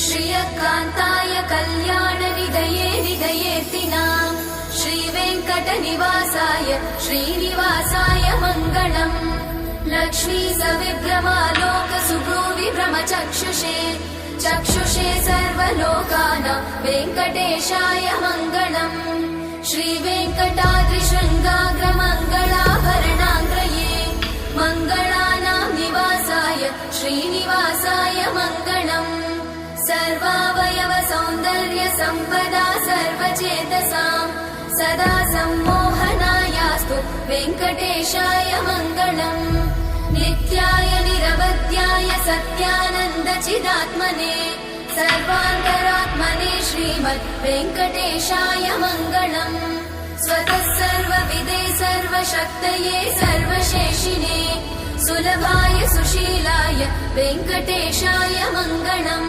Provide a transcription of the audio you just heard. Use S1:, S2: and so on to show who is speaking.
S1: श्रियकान्ताय कल्याणनिधये निधयेऽर्तिनाम् श्रीवेङ्कटनिवासाय श्रीनिवासाय मङ्गलम् लक्ष्मी सविभ्रमालोकसुभ्रूविभ्रमचक्षुषे चक्षुषे सर्वलोकानां वेङ्कटेशाय मङ्गलम् श्रीवेङ्कटाद्रिशृङ्गाग्रमङ्गलाभरणाङ्ग्रये मङ्गलानां निवासाय श्रीनिवासाय मङ्गलम् सर्वावयव सौन्दर्य सम्पदा सर्वचेतसां सदा सम्मोहनायास्तु वेङ्कटेशाय मङ्गलम् नित्याय निरवध्याय सत्यानन्दचिदात्मने सर्वान्तरात्मने श्रीमद् वेङ्कटेशाय मङ्गलम् स्वतः सर्वविदे सर्वशक्तये सर्वशेषिने सुलभाय सुशीलाय वेङ्कटेशाय मङ्गलम्।